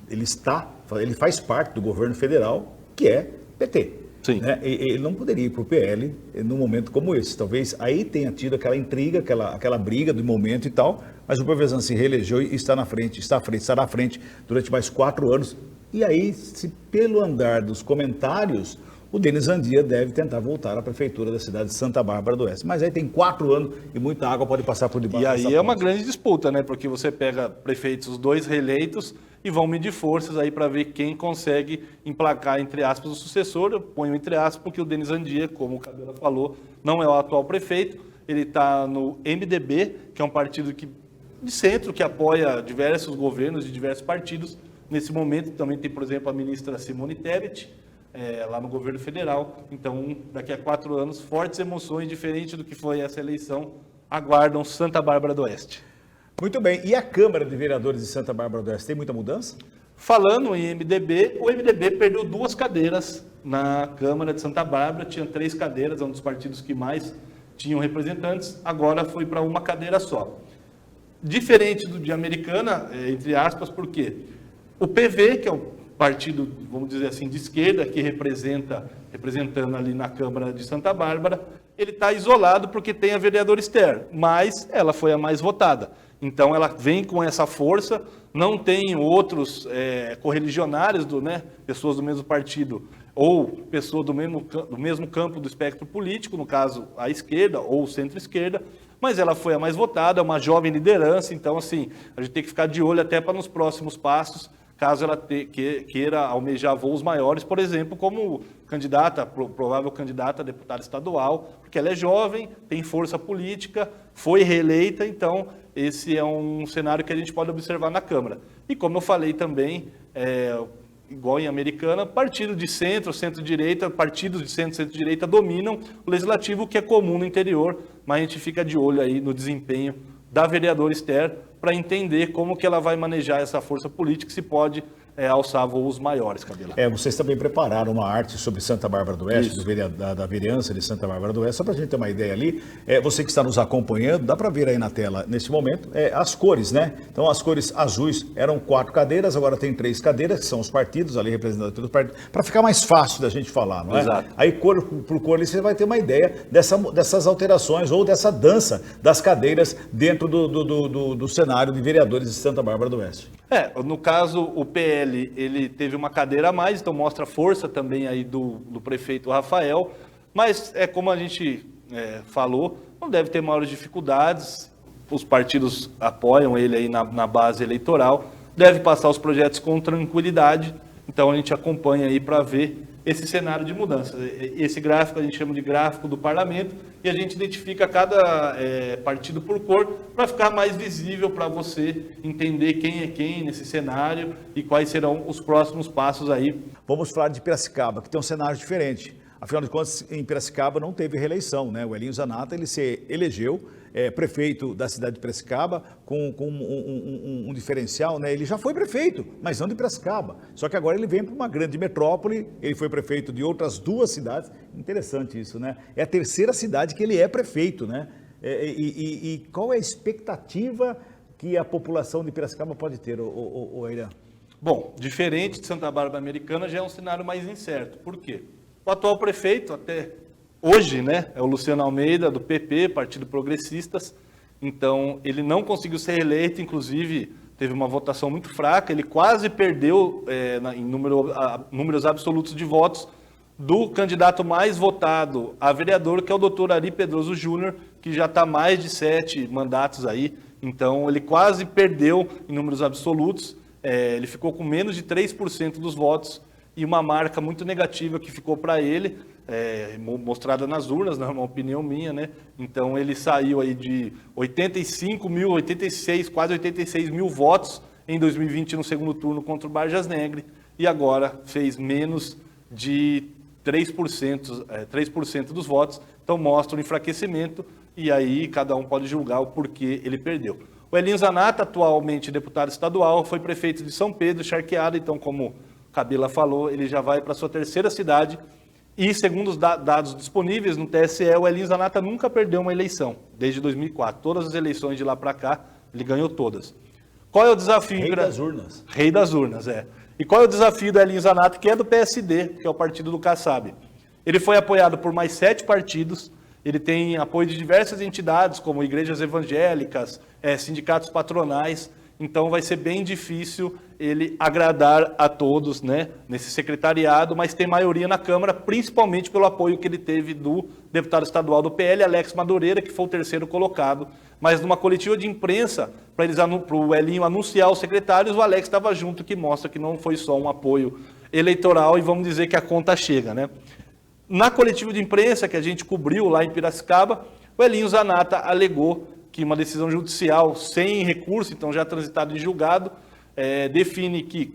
ele faz parte do governo federal, que é PT.
Sim.
Né? Ele não poderia ir para o PL num momento como esse. Talvez aí tenha tido aquela intriga, aquela briga do momento e tal, mas o Piovesan se reelegeu e estará à frente durante mais 4 anos. E aí, se pelo andar dos comentários, o Denis Andia deve tentar voltar à prefeitura da cidade de Santa Bárbara do Oeste. Mas aí tem 4 anos e muita água pode passar por debaixo.
E aí é uma grande disputa, né? Porque você pega prefeitos, os 2 reeleitos, e vão medir forças aí para ver quem consegue emplacar, entre aspas, o sucessor. Eu ponho entre aspas, porque o Denis Andia, como o Cabela falou, não é o atual prefeito. Ele está no MDB, que é um partido de centro, que apoia diversos governos de diversos partidos. Nesse momento também tem, por exemplo, a ministra Simone Tebet, lá no governo federal. Então, daqui a 4 anos, fortes emoções, diferente do que foi essa eleição, aguardam Santa Bárbara do Oeste.
Muito bem. E a Câmara de Vereadores de Santa Bárbara do Oeste tem muita mudança?
Falando em MDB, o MDB perdeu 2 cadeiras na Câmara de Santa Bárbara, tinha 3 cadeiras, é um dos partidos que mais tinham representantes, agora foi para 1 cadeira só. Diferente do de Americana, entre aspas, por quê? O PV, que é o partido, vamos dizer assim, de esquerda, que representando ali na Câmara de Santa Bárbara, ele está isolado porque tem a vereadora Esther, mas ela foi a mais votada. Então ela vem com essa força, não tem outros correligionários, pessoas do mesmo partido ou pessoas do mesmo campo do espectro político, no caso a esquerda ou centro-esquerda, mas ela foi a mais votada, é uma jovem liderança, então assim, a gente tem que ficar de olho até para nos próximos passos, caso ela queira almejar voos maiores, por exemplo, como provável candidata a deputada estadual, porque ela é jovem, tem força política, foi reeleita, então esse é um cenário que a gente pode observar na Câmara. E como eu falei também, igual em Americana, partidos de centro, centro-direita, partidos de centro, centro-direita dominam o legislativo, que é comum no interior, mas a gente fica de olho aí no desempenho da vereadora Esther para entender como que ela vai manejar essa força política, se pode alçar voos maiores, Kabila.
Vocês também prepararam uma arte sobre Santa Bárbara do Oeste, da vereança de Santa Bárbara do Oeste, só para a gente ter uma ideia ali, você que está nos acompanhando, dá para ver aí na tela, nesse momento, as cores, né? Então, as cores azuis eram 4 cadeiras, agora tem 3 cadeiras, que são os partidos ali, representados pelos partidos, para ficar mais fácil da gente falar, não é?
Exato.
Aí, cor por cor, você vai ter uma ideia dessas alterações ou dessa dança das cadeiras dentro do cenário de vereadores de Santa Bárbara do Oeste.
No caso, o PL, ele teve uma cadeira a mais, então mostra a força também aí do prefeito Rafael, mas como a gente falou, não deve ter maiores dificuldades, os partidos apoiam ele aí na base eleitoral, deve passar os projetos com tranquilidade, então a gente acompanha aí para ver esse cenário de mudança. Esse gráfico a gente chama de gráfico do parlamento e a gente identifica cada partido por cor para ficar mais visível para você entender quem é quem nesse cenário e quais serão os próximos passos aí.
Vamos falar de Piracicaba, que tem um cenário diferente. Afinal de contas, em Piracicaba não teve reeleição, né? O Elinho Zanata, ele se elegeu prefeito da cidade de Piracicaba com um diferencial, né? Ele já foi prefeito, mas não de Piracicaba. Só que agora ele vem para uma grande metrópole, ele foi prefeito de outras 2 cidades. Interessante isso, né? É a 3ª cidade que ele é prefeito, né? E qual é a expectativa que a população de Piracicaba pode ter, Airan?
Bom, diferente de Santa Bárbara Americana, já é um cenário mais incerto. Por quê? O atual prefeito, até hoje, né, é o Luciano Almeida, do PP, Partido Progressistas. Então, ele não conseguiu ser reeleito, inclusive teve uma votação muito fraca, ele quase perdeu em números absolutos de votos do candidato mais votado a vereador, que é o doutor Ari Pedroso Júnior, que já está mais de 7 mandatos aí. Então, ele quase perdeu em números absolutos, ele ficou com menos de 3% dos votos, e uma marca muito negativa que ficou para ele, mostrada nas urnas, não é uma opinião minha, né? Então ele saiu aí de quase 86 mil votos em 2020 no segundo turno contra o Vargas Negre, e agora fez menos de 3% dos votos, então mostra um enfraquecimento, e aí cada um pode julgar o porquê ele perdeu. O Elinho Zanata, atualmente deputado estadual, foi prefeito de São Pedro, Charqueada, então como Kabila falou, ele já vai para a sua 3ª cidade e, segundo os dados disponíveis no TSE, o Elinho Zanata nunca perdeu uma eleição, desde 2004. Todas as eleições de lá para cá, ele ganhou todas. Qual é o desafio?
Rei das urnas.
Rei das urnas, E qual é o desafio do Elinho Zanata, que é do PSD, que é o partido do Kassab? Ele foi apoiado por mais 7 partidos, ele tem apoio de diversas entidades, como igrejas evangélicas, sindicatos patronais. Então vai ser bem difícil ele agradar a todos, né, nesse secretariado, mas tem maioria na Câmara, principalmente pelo apoio que ele teve do deputado estadual do PL, Alex Madureira, que foi o 3º colocado. Mas numa coletiva de imprensa, para o Elinho anunciar os secretários, o Alex estava junto, que mostra que não foi só um apoio eleitoral e vamos dizer que a conta chega, né? Na coletiva de imprensa que a gente cobriu lá em Piracicaba, o Elinho Zanata alegou que uma decisão judicial sem recurso, então já transitado em julgado, define que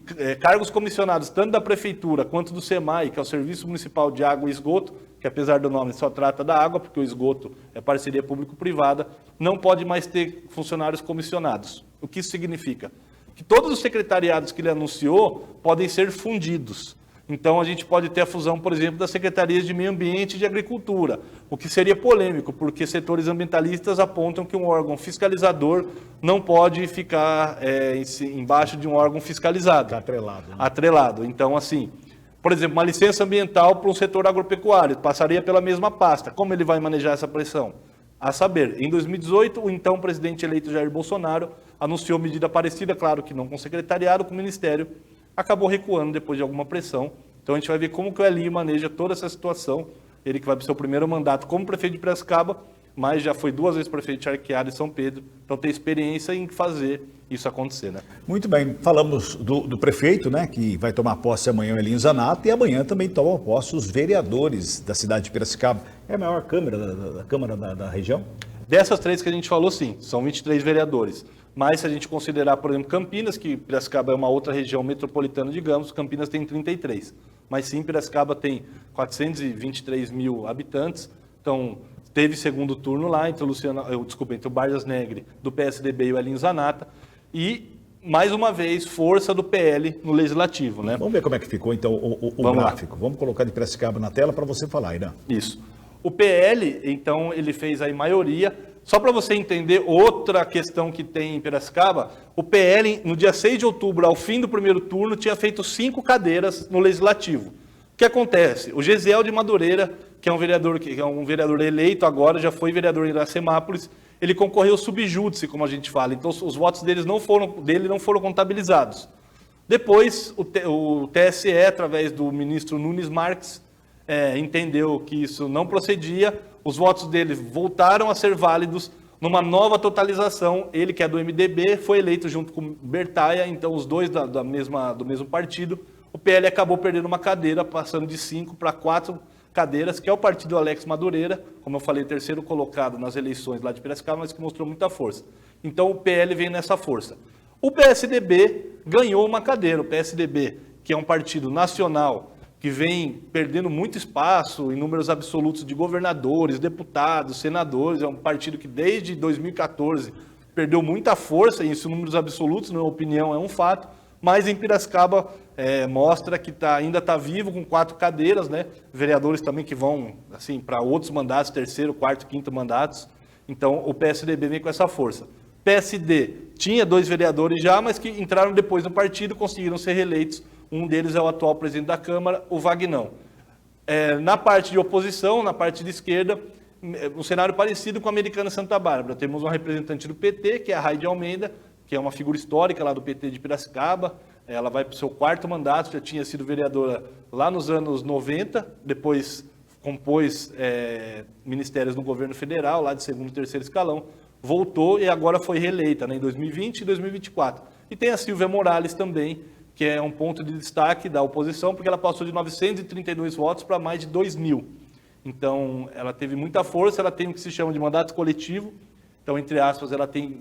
cargos comissionados, tanto da Prefeitura quanto do SEMAI, que é o Serviço Municipal de Água e Esgoto, que apesar do nome só trata da água, porque o esgoto é parceria público-privada, não pode mais ter funcionários comissionados. O que isso significa? Que todos os secretariados que ele anunciou podem ser fundidos. Então, a gente pode ter a fusão, por exemplo, das secretarias de Meio Ambiente e de Agricultura, o que seria polêmico, porque setores ambientalistas apontam que um órgão fiscalizador não pode ficar embaixo de um órgão fiscalizado.
Atrelado. Né?
Atrelado. Então, assim, Por exemplo, uma licença ambiental para um setor agropecuário, passaria pela mesma pasta. Como ele vai manejar essa pressão? A saber, em 2018, o então presidente eleito Jair Bolsonaro anunciou medida parecida, claro que não com o secretariado, com o ministério, acabou recuando depois de alguma pressão. Então a gente vai ver como que o Elinho maneja toda essa situação. Ele que vai para o seu primeiro mandato como prefeito de Piracicaba, mas já foi 2 vezes prefeito de Charqueada e São Pedro, então tem experiência em fazer isso acontecer, né?
Muito bem, falamos do prefeito, né, que vai tomar posse amanhã, o Elinho Zanata, e amanhã também tomam posse os vereadores da cidade de Piracicaba. É a maior Câmara da região?
Dessas 3 que a gente falou, sim, são 23 vereadores. Mas se a gente considerar, por exemplo, Campinas, que Piracicaba é uma outra região metropolitana, digamos, Campinas tem 33. Mas sim, Piracicaba tem 423 mil habitantes, então teve segundo turno lá entre o Bardas Negre do PSDB e o Elinho Zanata, e mais uma vez força do PL no Legislativo, né?
Vamos ver como é que ficou então o gráfico. Vamos colocar de Piracicaba na tela para você falar, Irã.
Isso. O PL, então, ele fez aí maioria. Só para você entender outra questão que tem em Piracicaba, o PL, no dia 6 de outubro, ao fim do primeiro turno, tinha feito 5 cadeiras no Legislativo. O que acontece? O Gesiel de Madureira, que é um vereador eleito agora, já foi vereador em Iracemápolis, ele concorreu subjúdice, como a gente fala. Então, os votos dele não foram contabilizados. Depois, o TSE, através do ministro Nunes Marques, entendeu que isso não procedia, os votos dele voltaram a ser válidos numa nova totalização. Ele, que é do MDB, foi eleito junto com Bertaia, então os dois do mesmo partido. O PL acabou perdendo uma cadeira, passando de 5 para 4 cadeiras, que é o partido do Alex Madureira, como eu falei, terceiro colocado nas eleições lá de Piracicaba, mas que mostrou muita força. Então o PL vem nessa força. O PSDB ganhou uma cadeira. O PSDB, que é um partido nacional, que vem perdendo muito espaço em números absolutos de governadores, deputados, senadores, é um partido que desde 2014 perdeu muita força, e isso em números absolutos, na minha opinião, é um fato, mas em Piracicaba mostra que ainda está vivo com 4 cadeiras, né? Vereadores também que vão assim, para outros mandatos, 3º, 4º, 5º mandatos, então o PSDB vem com essa força. PSD tinha 2 vereadores já, mas que entraram depois no partido, conseguiram ser reeleitos. Um deles é o atual presidente da Câmara, o Vagnão. Na parte de oposição, na parte de esquerda, um cenário parecido com a Americana Santa Bárbara. Temos uma representante do PT, que é a Raide Almeida, que é uma figura histórica lá do PT de Piracicaba. Ela vai para o seu 4º mandato, já tinha sido vereadora lá nos anos 90, depois compôs ministérios no governo federal, lá de 2º e 3º escalão, voltou e agora foi reeleita, né, em 2020 e 2024. E tem a Silvia Morales também, que é um ponto de destaque da oposição, porque ela passou de 932 votos para mais de 2.000. Então, ela teve muita força, ela tem o que se chama de mandato coletivo. Então, entre aspas, ela tem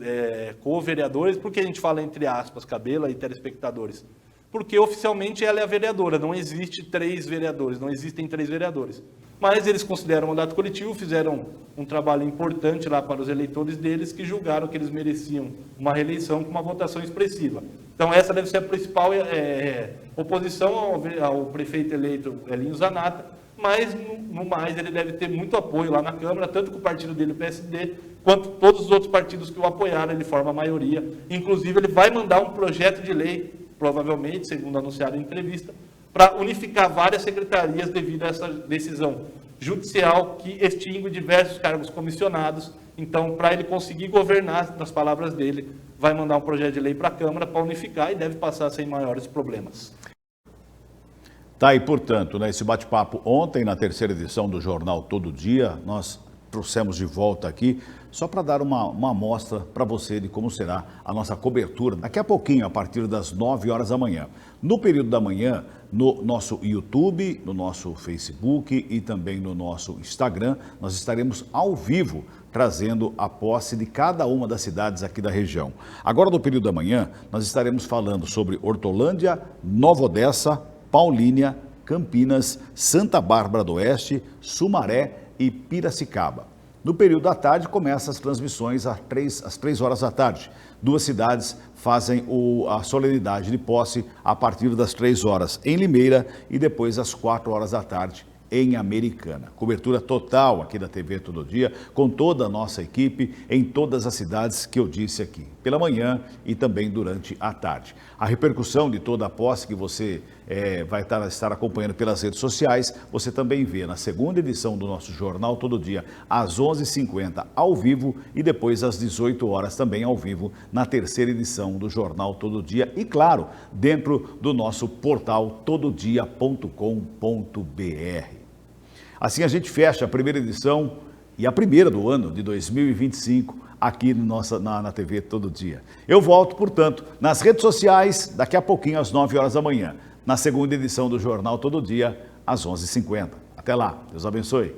co-vereadores. Por que a gente fala entre aspas, Cabela e telespectadores? Porque oficialmente ela é a vereadora, não existe 3 vereadores, não existem 3 vereadores. Mas eles consideram mandato coletivo, fizeram um trabalho importante lá para os eleitores deles, que julgaram que eles mereciam uma reeleição com uma votação expressiva. Então essa deve ser a principal oposição ao prefeito eleito Elinho Zanata, mas no mais ele deve ter muito apoio lá na Câmara, tanto com o partido dele, o PSD, quanto todos os outros partidos que o apoiaram, ele forma a maioria. Inclusive ele vai mandar um projeto de lei, provavelmente, segundo anunciado em entrevista, para unificar várias secretarias devido a essa decisão judicial que extingue diversos cargos comissionados. Então, para ele conseguir governar, nas palavras dele, vai mandar um projeto de lei para a Câmara para unificar e deve passar sem maiores problemas.
Tá, e portanto, esse bate-papo ontem, na 3ª edição do Jornal Todo Dia, nós trouxemos de volta aqui, só para dar uma amostra para você de como será a nossa cobertura daqui a pouquinho, a partir das 9 horas da manhã. No período da manhã, no nosso YouTube, no nosso Facebook e também no nosso Instagram, nós estaremos ao vivo trazendo a posse de cada uma das cidades aqui da região. Agora, no período da manhã, nós estaremos falando sobre Hortolândia, Nova Odessa, Paulínia, Campinas, Santa Bárbara do Oeste, Sumaré e Piracicaba. No período da tarde, começam as transmissões às 3 horas da tarde. 2 cidades fazem a solenidade de posse a partir das 3 horas em Limeira e depois às 4 horas da tarde em Americana. Cobertura total aqui da TV Todo Dia, com toda a nossa equipe em todas as cidades que eu disse aqui. pela manhã e também durante a tarde. A repercussão de toda a posse que você vai estar acompanhando pelas redes sociais, você também vê na segunda edição do nosso Jornal Todo Dia, às 11h50 ao vivo e depois às 18 horas também ao vivo na terceira edição do Jornal Todo Dia e, claro, dentro do nosso portal tododia.com.br. Assim a gente fecha a primeira edição e a primeira do ano de 2025 aqui na TV Todo Dia. Eu volto, portanto, nas redes sociais daqui a pouquinho às 9 horas da manhã, na segunda edição do Jornal Todo Dia, às 11h50. Até lá, Deus abençoe.